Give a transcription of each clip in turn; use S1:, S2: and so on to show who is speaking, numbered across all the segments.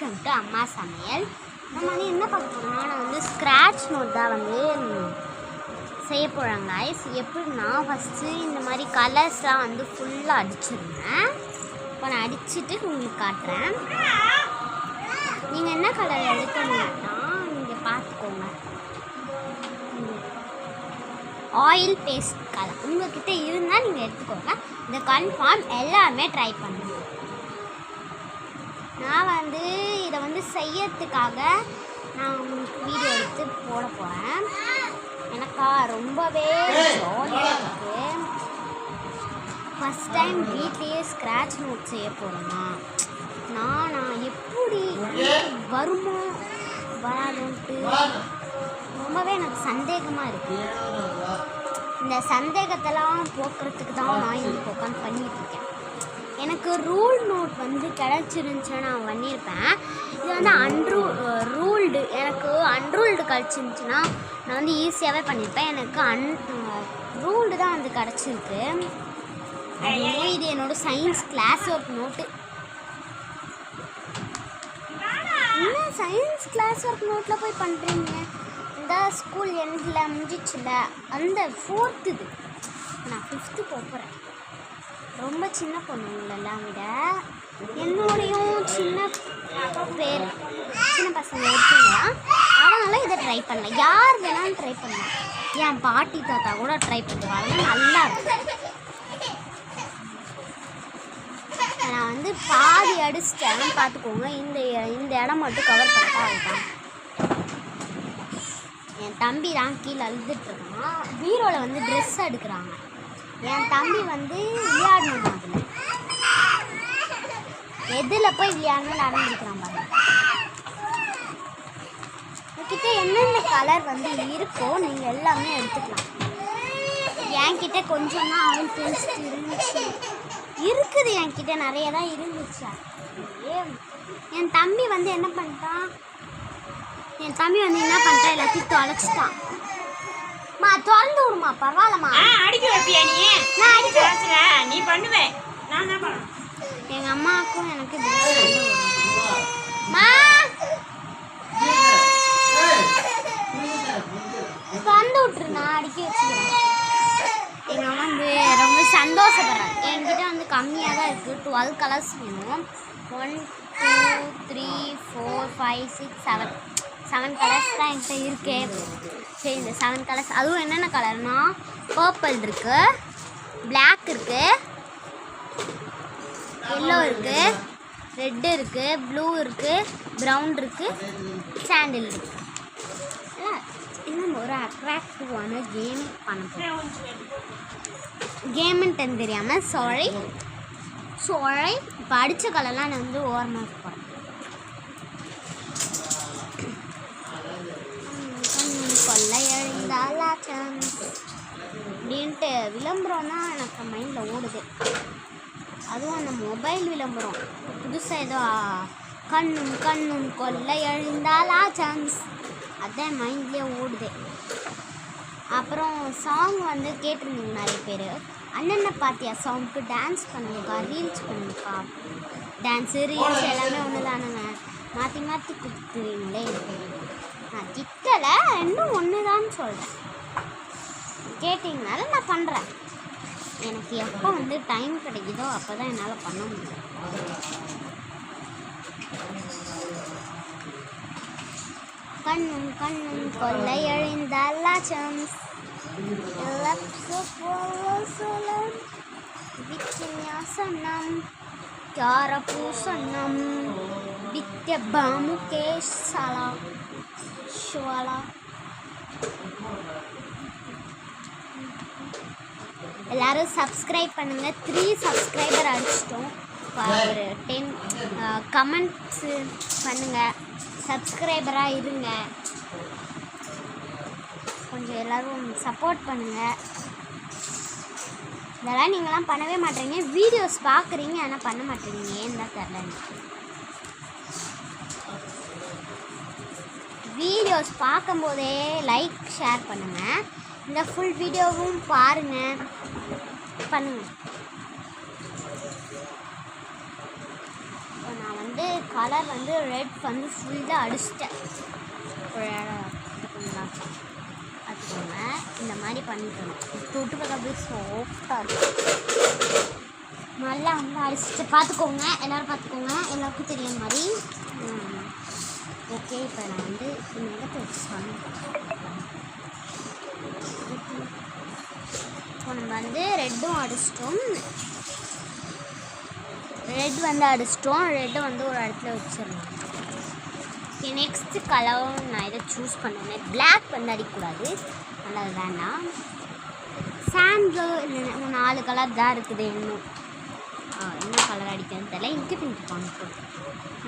S1: Welcome to அம்மா சமையல். நம்ம வந்து என்ன பார்க்க போகிறோம்னா, நான் வந்து ஸ்க்ராட்ச் நோட் தான் வந்து செய்ய போகிறாங்க ஐஸ். எப்படின்னா ஃபஸ்ட்டு இந்த மாதிரி கலர்ஸ்லாம் வந்து ஃபுல்லாக அடிச்சிருந்தேன். இப்போ நான் அடிச்சுட்டு உங்களுக்கு காட்டுறேன். நீங்கள் என்ன கலர் எடுக்கணும்னா நீங்கள் பார்த்துக்கோங்க. ஆயில் பேஸ்ட் கலர் உங்கள்கிட்ட இருந்தால் நீங்கள் எடுத்துக்கோங்க. இந்த கன்ஃபார்ம் எல்லாமே ட்ரை பண்ணுங்க. நான் வந்து இதை வந்து செய்யறதுக்காக நான் உங்களுக்கு வீடியோ எடுத்து போட போகிறேன். எனக்கா ரொம்பவே ஜாலியாக இருக்குது. ஃபஸ்ட் டைம் வீட்லேயே ஸ்க்ராட்ச் நோட் செய்ய போகிறேன்னா நான் எப்படி வருமோ வராதுன்ட்டு ரொம்பவே எனக்கு சந்தேகமாக இருக்குது. இந்த சந்தேகத்தெல்லாம் போக்குறதுக்கு தான் நான் இன்னைக்கு உட்காந்து பண்ணிகிட்டு இருக்கேன். எனக்கு ரூல் நோட் வந்து கிடச்சிருந்துச்சுன்னா நான் பண்ணியிருப்பேன். இது வந்து ரூல்டு எனக்கு அன்ரூல்டு கிடச்சிருந்துச்சுன்னா நான் வந்து ஈஸியாகவே பண்ணியிருப்பேன். எனக்கு ரூல்டு தான் வந்து கிடச்சிருக்கு. அதுவும் இது என்னோடய சயின்ஸ் கிளாஸ் ஒர்க் நோட்டு. என்ன சயின்ஸ் கிளாஸ் ஒர்க் நோட்டில் போய் பண்ணுறீங்க? இந்த ஸ்கூல் எண்டில் முடிஞ்சிச்சுல அந்த 4th இது. நான் 5th போகிறேன். ரொம்ப சின்ன பொண்ணுங்களெல்லாம் விட என்னோடையும் சின்ன பசங்க இருக்குங்களா, அவங்களாம் இதை ட்ரை பண்ணலாம். யார் வேணாலும் ட்ரை பண்ணலாம். என் பாட்டி தாத்தா கூட ட்ரை பண்ணுவாங்க. நல்லா இருக்கும். நான் வந்து பாதி அடிச்சிட்டேன் பார்த்துக்கோங்க. இந்த இடம் மட்டும் கவர் பண்ணிட்டா அதுதான். என் தம்பி தான் கீழே அழுதுட்டுருக்கான். பீரோவில் வந்து ட்ரெஸ் எடுக்கிறாங்க. என் தம்பி வந்து விளையாடணும். அதில் எதில் போய் விளையாடணும்னு அடம்பிடிக்கிறான் பாருங்க. உங்ககிட்ட என்னென்ன கலர் வந்து இருக்கோ நீங்கள் எல்லாமே எடுத்துக்கலாம். என்கிட்ட கொஞ்சம் தான் அவன் டேஸ்ட் இருந்துச்சு இருக்குது. என்கிட்ட நிறைய தான் இருந்துச்சு. என் தம்பி வந்து என்ன பண்ணிட்டான் எல்லாத்தையும் தொலைச்சிட்டான். மா திறந்து விடுமா, பரவாயில்லம்மா.
S2: அடிக்க வைப்பியா நீ?
S1: நான் அடிக்க
S2: நீ பண்ணுவேன். நான் தான் பண்ணுவேன்.
S1: எங்கள் அம்மாவுக்கும் எனக்கு திறந்து விட்டுரு, நான் அடிக்க வச்சுக்கிறேன். எங்கள் அம்மா வந்து ரொம்ப சந்தோஷப்படுறாங்க. என்கிட்ட வந்து கம்மியாக தான் இருக்குது. 12 கலர்ஸ் வேணும். 1 2 3 4 5 6 7 கலர்ஸ் தான் என்கிட்ட இருக்கே. சரி, இந்த 7 கலர்ஸ் அதுவும் என்னென்ன கலர்னா பர்பிள் இருக்குது, பிளாக் இருக்குது, எல்லோ இருக்குது, ரெட்டு இருக்குது, ப்ளூ இருக்குது, ப்ரௌன் இருக்குது, சாண்டில் இருக்குது. இன்னும் ஒரு அட்ராக்டிவான கேம் பண்ண போகிறோம். கேமுன்ட்டு தெரியாமல் சாரி. இப்போ அடித்த கலர்லாம் நான் வந்து ஓரமாக போகிறேன். கொள்ளையழிந்தாலாச்சம் அப்படின்ட்டு விளம்பரம் தான் எனக்கு மைண்டில் ஓடுது. அதுவும் அந்த மொபைல் விளம்பரம் புதுசாக ஏதோ கண்ணும் கொள்ளையழிந்தாலாச்சம் அதான் மைண்ட்லேயே ஓடுது. அப்புறம் சாங் வந்து கேட்டிருந்தீங்க நிறைய பேர். அண்ணனை பாத்தியா சாங்க்கு டான்ஸ் பண்ணுங்கக்கா, ரீல்ஸ் பண்ணுங்கக்கா. டான்ஸு ரீல்ஸ் எல்லாமே ஒன்று தானுங்க. மாற்றி கொடுத்துருவீங்களே. நான் திட்டலை, இன்னும் ஒன்று தான் சொல்கிறேன். கேட்டிங்கனால நான் பண்ணுறேன். எனக்கு எப்போ வந்து டைம் கிடைக்குதோ அப்போ தான் என்னால் பண்ண முடியும். கண்ணும் கொள்ளையழிந்தாலாச்சம் வித்யாசனம் காரபூசனம் வித்யபாமுகேஷ் ஷுவாலா. எல்லோரும் சப்ஸ்கிரைப் பண்ணுங்கள். 3 சப்ஸ்கிரைபர் அடிச்சிட்டோம். ஒரு 10 கமெண்ட்ஸு பண்ணுங்கள். சப்ஸ்கிரைபராக இருங்க. கொஞ்சம் எல்லோரும் சப்போர்ட் பண்ணுங்கள். இதெல்லாம் நீங்களாம் பண்ணவே மாட்டேறீங்க. வீடியோஸ் பார்க்குறீங்க ஆனால் பண்ண மாட்டேறீங்க. ஏன்னு தான் தெரில. வீடியோஸ் பார்க்கும்போதே லைக் ஷேர் பண்ணுங்கள். இந்த ஃபுல் வீடியோவும் பண்ணுங்கள். இப்போ நான் வந்து கலர் வந்து ரெட் வந்து ஃபுல்லாக அடிச்சிட்டேன். பார்த்துக்கோங்க, இந்த மாதிரி பண்ணிக்கணும். தொட்டு பார்க்க அப்படியே சாஃப்டாக இருக்கும். நல்லா வந்து அடிச்சுட்டு பார்த்துக்கோங்க, எல்லோரும் பார்த்துக்கோங்க, எல்லாருக்கும் தெரியுற மாதிரி. ஓகே, இப்போ நான் வந்து நகத்தை வச்சு இப்போ நம்ம வந்து ரெட்டும் அடிச்சிட்டோம். ரெட் வந்து அடிச்சிட்டோம். ரெட்டை வந்து ஒரு இடத்துல வச்சிடலாம். ஓகே, நெக்ஸ்ட்டு கலர் நான் இதை சூஸ் பண்ணேன். பிளாக் வந்து அடிக்கக்கூடாது, நல்லா வேண்டாம். சாண்டில் 4 கலர் தான் இருக்குது. என்ன கலர் அடிக்கிறதுன்னு தெரியல. இங்கு பிங்க் பண்ணுறோம்.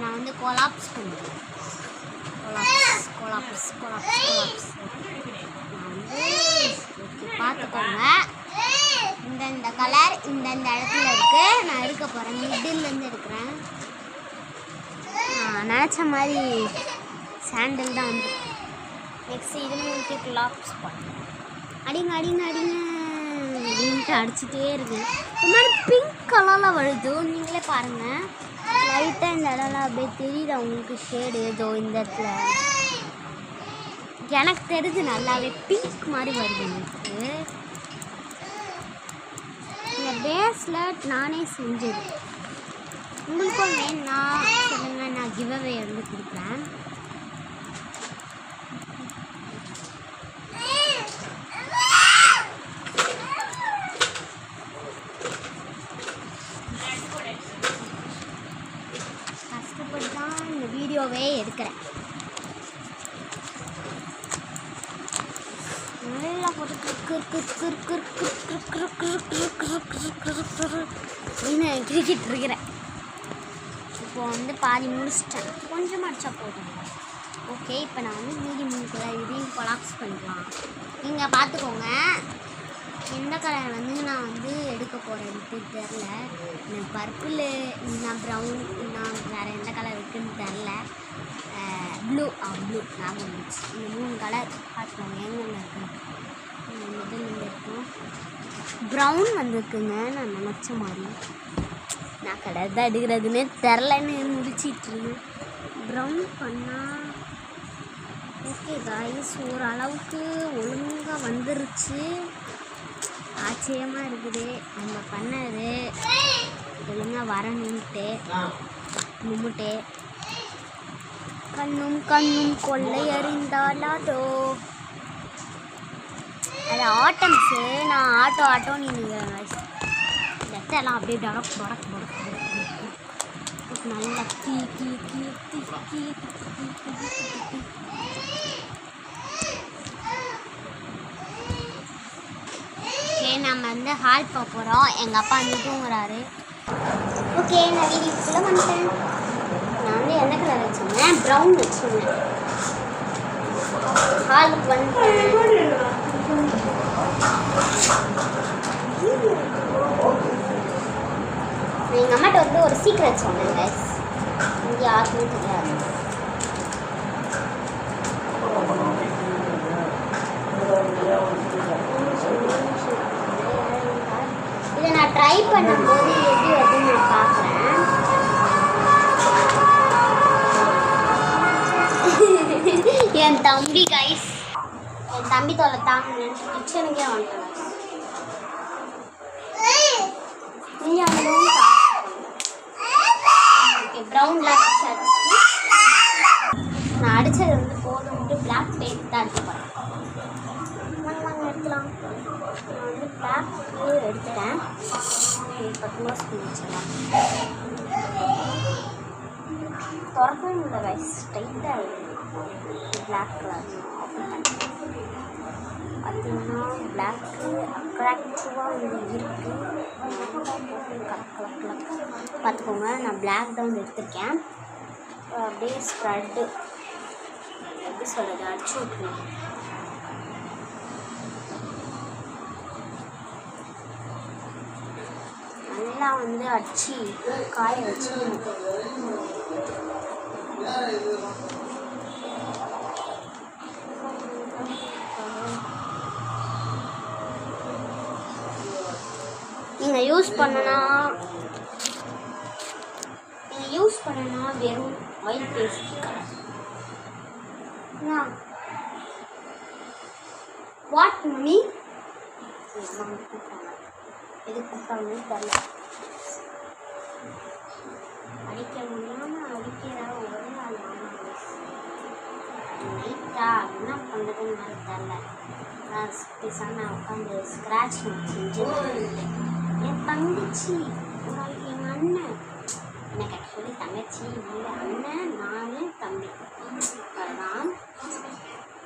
S1: நான் வந்து கொலாப்ஸ் பண்ணுறேன். கொலாப்ஸ் நான் வந்து ஓகே பார்த்துக்கோங்க. இந்த கலர் இந்த இடத்துல இருக்குது. நான் எடுக்க போகிறேன். மிடில்லேருந்து எடுக்கிறேன். நினச்ச மாதிரி சாண்டில் தான் வந்து. நெக்ஸ்ட் இதில் வந்து கொலாப்ஸ் பண்ணுறேன். அடிங்க அப்படின்ட்டு அடிச்சுட்டே இருக்கேன். இந்த மாதிரி பிங்க் கலரில் வருது. நீங்களே பாருங்கள், லைட்டாக இந்த இடம்லாம் அப்படியே தெரியுது உங்களுக்கு ஷேடு. ஏதோ இந்த இடத்துல எனக்கு தெரிஞ்சு நல்லாவே பிங்க் மாதிரி வருது எனக்கு. இந்த பேஸ்லெட் நானே செஞ்சது. உங்களுக்கும் வேணும்னா சொல்லுங்கள், நான் கிவ் அவே வந்து கொடுக்குறேன். கஷ்டப்பட்டு தான் இந்த வீடியோவே எடுக்கிறேன். நல்லா போட்டு அப்படின்னு கிரிக்கெட் இருக்கிறேன். இப்போ வந்து பாதி முடிச்சிட்டேன். கொஞ்சம் அடிச்சா போதும். ஓகே, இப்போ நான் வந்து மீதி 3 கலர் இதையும் கொலாப்ஸ் பண்ணிக்கலாம். நீங்கள் பார்த்துக்கோங்க, எந்த கலர் வந்து நான் வந்து எடுக்க போகிறேன்ட்டு தெரில. எனக்கு பர்பிள், இன்னும் ப்ரௌன், இன்னும் வேறு எந்த கலர் இருக்குதுன்னு தெரில. ப்ளூ ஞாபகம் இருந்துச்சு. இந்த 3 கலர் பார்த்துக்கோங்க எங்கெங்க இருக்குன்னு. முதல்ல இருக்கும் ப்ரௌன் வந்துருக்குங்க. நான் நினச்ச மாதிரி நான் கலர் தான் எடுக்கிறதுன்னு தெரிலன்னு முடிச்சிட்ருந்தேன். ப்ரௌன் பண்ணால் ஓகே காய்ஸ், ஓரளவுக்கு ஒழுங்காக வந்துருச்சு. ஆச்சரியமாக இருக்குது நம்ம பண்ணது ஒழுங்காக வரணுன்ட்டு. மும்முட்டே கண்ணும் கொள்ளை அறிந்தாலாதோ. அது ஆட்டம்ஸு. நான் ஆட்டோ நீங்கள் எல்லாம் அப்படியே நல்லா ஓகே, நம்ம வந்து ஹால் போக போகிறோம். எங்கள் அப்பா வந்து தூங்குறாரு. ஓகே, நான் வீடியோக்குள்ளே வந்துட்டேன். நான் வந்து என்ன கலர் வச்சுருந்தேன்? ப்ரௌன் வச்சுருந்தேன். ஹாலுக்கு வந்துட்டேன். எங்கள் அம்மாட்ட வந்து ஒரு சீக்ரெட் சொன்னேன் கைஸ். இங்கே யாருக்குமே தெரியாது. இதை நான் ட்ரை பண்ணும்போது எப்படி வருதுன்னு நான் பார்க்குறேன். என் தம்பி கைஸ், என் தம்பி தொலை தாங்க கிச்சனுக்கே வந்துட்டேன். ப்ரௌன் பிளாக் நான் அடித்தது வந்து போதும்ட்டு பிளாக் பெயிண்ட் தான் அடிக்க போகிறேன். நாங்கள் எடுக்கலாம். நான் வந்து பிளாக் எடுத்துட்டேன். இப்போ க்ளோஸ் பண்ணி வச்சிடலாம். திறக்கவே முடியல கைஸ், ஸ்ட்ரைட்டாக பிளாக் கலர் பார்த்தீங்கன்னா பிளாக்கு அட்ராக்டிவாக இருக்குது. பார்த்துக்கோங்க, நான் பிளாக் தான் எடுத்திருக்கேன். அப்படியே ஸ்ப்ரெட்டு எப்படி சொல்கிறது, அடிச்சு விட்டுருவேன். நல்லா வந்து அடிச்சு காய வச்சு நீங்கள் யூஸ் பண்ணனா வெறும் oil paste colour. What mummy? எது கூப்பிட்டாங்கன்னு தெரியல. அடிக்க முடியாம அடிக்கிற ஒரே ஆள் மாமா. நைட்டா என்ன பண்ணுறதுன்னு எனக்கு தெரியல. நான் பேசாமல் உட்காந்து ஸ்க்ராட்ச் செஞ்சு என் தங்கச்சி எங்கள் அண்ணன், எனக்கு ஆக்சுவலி தங்கச்சி இல்லை, அண்ணன் நான் தம்பி. அதுதான்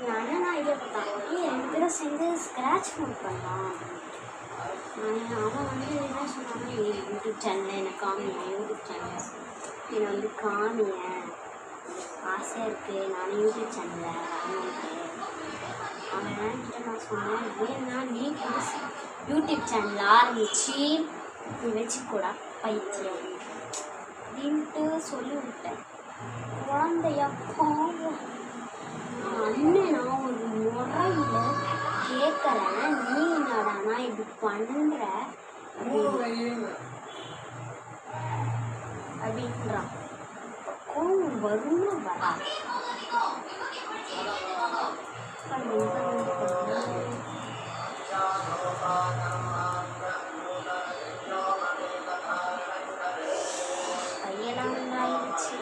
S1: என் அண்ணன் நான் ஐடியா பார்த்தாங்க, 2 பேரும் சேர்ந்து ஸ்க்ராட்ச் பண்ணலாம். அவன் வந்து என்ன சொன்னாங்க, யூடியூப் சேனலில் எனக்கு காமியேன், யூடியூப் சேனல் என்னை வந்து காமியேன், ஆசையாக இருக்குது, நானும் யூடியூப் சேனலில் வரணுன்ட்டு. அவன் என்கிட்ட நான் சொன்னேன், ஏன்னா நீ புதுசு யூடியூப் சேனல் ஆரம்பித்து நீ வச்சுக்கூடா பைத்தியம் அப்படின்ட்டு சொல்லி விட்டேன். குழந்தையா பாவம் அண்ணன், நான் ஒரு முறையில் கேட்குறேன், நீ என்னடானா இப்படி பண்ணுற அப்படின்றான். கோவம் வரும்னு வராது. கையெல்லாம் ஆயிடுச்சு.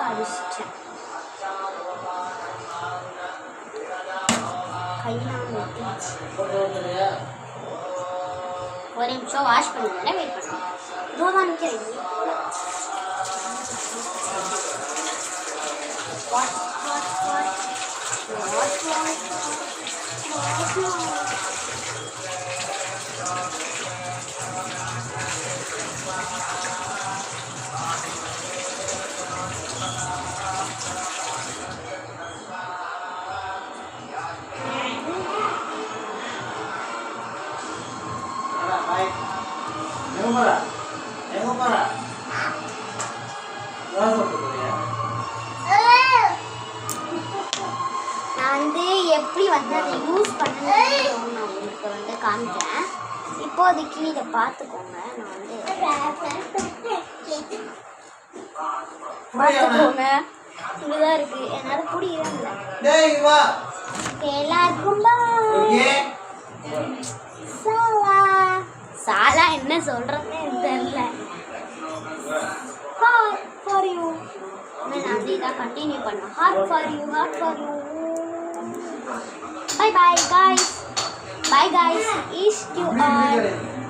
S1: அடிச்சிட்டேன். கையெல்லாம் ஒட்டிச்சு. ஒரு நிமிஷம் வாஷ் பண்ணுங்க, வெயிட் பண்ணுங்க. இதோதான் நிற்கிறேன். நான் வந்து எப்படி வந்து அதை யூஸ் பண்ணணும்னு நான் உங்களுக்கு வந்து காமிக்கிறேன். இப்போதைக்கு இதை பார்த்துக்கோங்க. நான் வந்து பார்த்துக்கோங்க, இங்கதான் இருக்கு. என்னால் புரியல. எல்லாருக்கும் சாலா சாலா என்ன சொல்றதுன்னு தெரியல. Heart for you. நான் வந்து இதான் கண்டினியூ பண்ணேன். Heart for you, heart for you. Bye bye guys. Bye guys. Is you all.